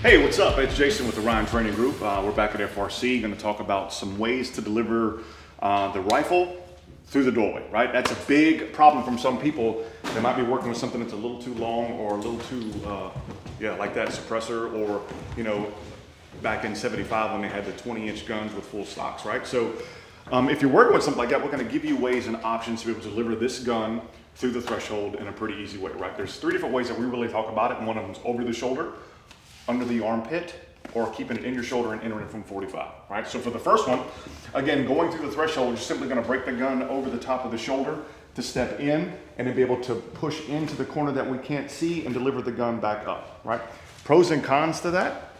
Hey, what's up? It's Jason with the Ryan Training Group. We're back at FRC, going to talk about some ways to deliver the rifle through the doorway, right? That's a big problem from some people. They might be working with something that's a little too long or a little too, like that suppressor, or, back in 75 when they had the 20-inch guns with full stocks, right? So if you're working with something like that, we're going to give you ways and options to be able to deliver this gun through the threshold in a pretty easy way, right? There's 3 different ways that we really talk about it, and one of them is over the shoulder, under the armpit, or keeping it in your shoulder and entering it from 45, right? So for the first one, again, going through the threshold, you're simply gonna break the gun over the top of the shoulder to step in and then be able to push into the corner that we can't see and deliver the gun back up, right? Pros and cons to that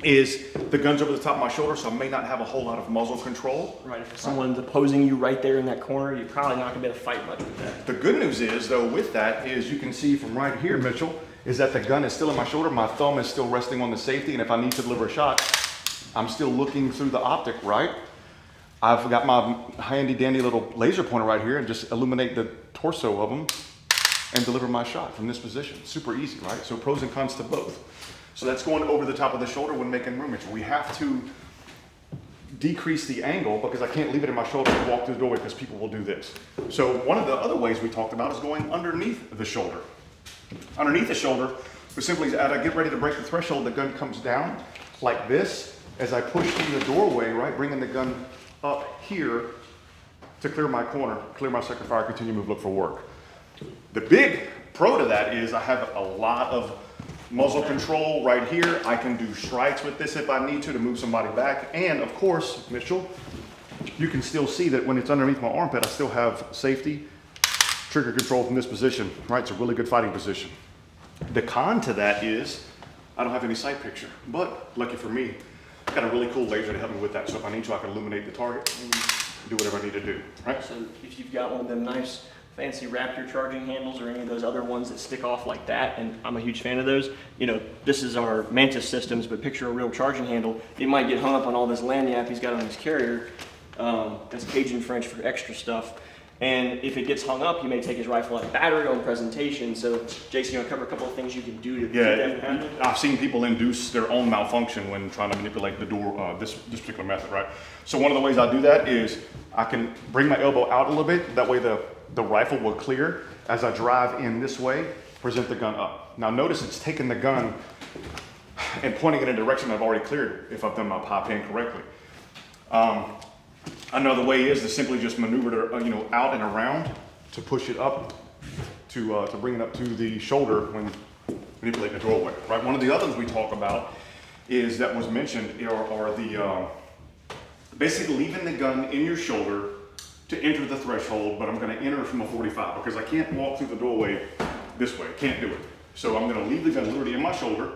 is the gun's over the top of my shoulder, so I may not have a whole lot of muzzle control. Right, if someone's opposing you right there in that corner, you're probably not gonna be able to fight much with that. The good news is, though, with that, is you can see from right here, Mitchell, is that the gun is still in my shoulder, my thumb is still resting on the safety, and if I need to deliver a shot, I'm still looking through the optic, right? I've got my handy dandy little laser pointer right here and just illuminate the torso of them and deliver my shot from this position. Super easy, right? So pros and cons to both. So that's going over the top of the shoulder when making room. We have to decrease the angle because I can't leave it in my shoulder and walk through the doorway because people will do this. So one of the other ways we talked about is going underneath the shoulder. Underneath the shoulder, we simply, as I get ready to break the threshold, the gun comes down like this as I push through the doorway, right? Bringing the gun up here to clear my corner, clear my second fire, continue to move, look for work. The big pro to that is I have a lot of muzzle control right here. I can do strikes with this if I need to move somebody back. And of course, Mitchell, you can still see that when it's underneath my armpit, I still have safety, trigger control from this position, right? It's a really good fighting position. The con to that is I don't have any sight picture, but lucky for me, I've got a really cool laser to help me with that. So if I need to, I can illuminate the target and do whatever I need to do, right? So if you've got one of them nice fancy Raptor charging handles or any of those other ones that stick off like that, and I'm a huge fan of those, this is our Mantis systems, but picture a real charging handle. It might get hung up on all this lanyap he's got on his carrier. That's Cajun French for extra stuff. And if it gets hung up, he may take his rifle out of battery on presentation. So, Jason, you want to cover a couple of things you can do to keep that from happening? I've seen people induce their own malfunction when trying to manipulate the door, this particular method, right? So one of the ways I do that is I can bring my elbow out a little bit. That way the rifle will clear as I drive in this way, present the gun up. Now notice it's taking the gun and pointing it in a direction I've already cleared if I've done my pop in correctly. Another way is to simply just maneuver it, out and around to push it up, to bring it up to the shoulder when manipulating the doorway, right? One of the others we talk about is that was mentioned are the basically leaving the gun in your shoulder to enter the threshold, but I'm going to enter from a 45 because I can't walk through the doorway this way. Can't do it. So I'm going to leave the gun literally in my shoulder,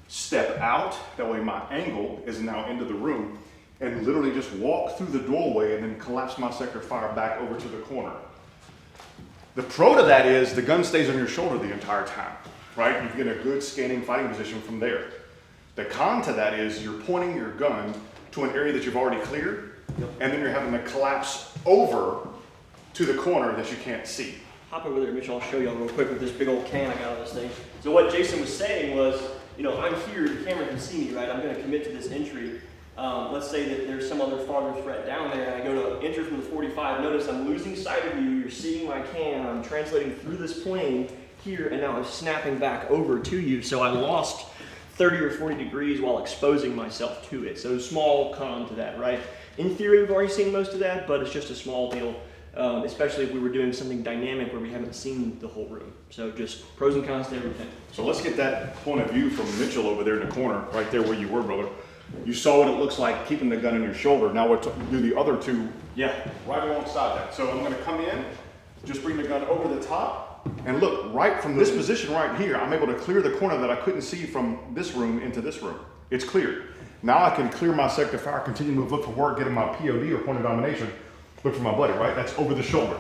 step out. That way my angle is now into the room, and literally just walk through the doorway and then collapse my sector fire back over to the corner. The pro to that is the gun stays on your shoulder the entire time, right? You get a good scanning fighting position from there. The con to that is you're pointing your gun to an area that you've already cleared, and then you're having to collapse over to the corner that you can't see. Hop over there, Mitchell. I'll show you all real quick with this big old can I got on this thing. So what Jason was saying was, I'm here, the camera can see me, right? I'm going to commit to this entry. Let's say that there's some other farther threat down there, and I go to enter from the 45. Notice I'm losing sight of you. You're seeing my can. I'm translating through this plane here, and now I'm snapping back over to you. So I lost 30 or 40 degrees while exposing myself to it. So small con to that, right? In theory, we've already seen most of that, but it's just a small deal, especially if we were doing something dynamic where we haven't seen the whole room. So just pros and cons to everything. So let's get that point of view from Mitchell over there in the corner, right there where you were, brother. You saw what it looks like keeping the gun in your shoulder. Now we'll do the other two, right alongside that. So I'm going to come in, just bring the gun over the top, and look, right from this position right here, I'm able to clear the corner that I couldn't see from this room into this room. It's cleared. Now I can clear my sector fire, continue to move, look for work, getting my POD or point of domination, look for my buddy, right? That's over the shoulder.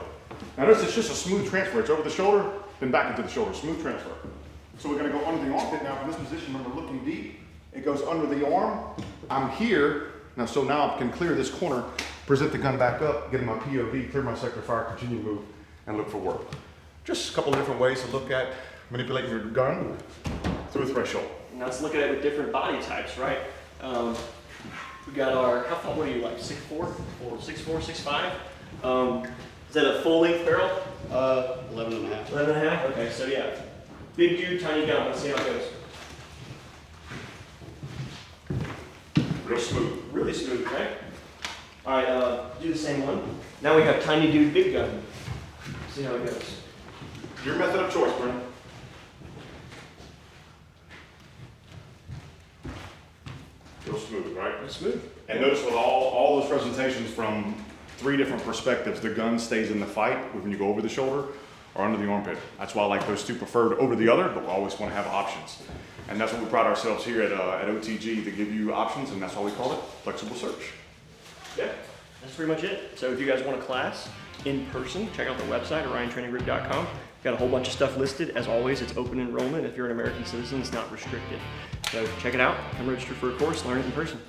Now notice it's just a smooth transfer. It's over the shoulder, then back into the shoulder, smooth transfer. So we're going to go under the armpit now from this position when we're looking deep. It goes under the arm. I'm here. Now I can clear this corner, present the gun back up, get my POV, clear my sector fire, continue to move, and look for work. Just a couple of different ways to look at manipulating your gun through a threshold. And let's look at it with different body types, right? We got our, how tall, what are you, like 6'4"? 6'4", 6'5"? Is that a full length barrel? 11 and a half. 11 and a half? Okay, so yeah. Big dude, tiny gun. Let's see how it goes. Real smooth. Really smooth, right? All right, do the same one. Now we have tiny dude, big gun. See how it goes. Your method of choice, Brennan. Real smooth, right? Real smooth. And notice with all those presentations from 3 different perspectives, the gun stays in the fight when you go over the shoulder or under the armpit. That's why I like those 2 preferred over the other, but we always want to have options. And that's what we pride ourselves here at OTG, to give you options, and that's why we call it flexible search. Yeah, that's pretty much it. So if you guys want a class in person, check out the website, oriontraininggroup.com. Got a whole bunch of stuff listed. As always, it's open enrollment. If you're an American citizen, it's not restricted. So check it out, come register for a course, learn it in person.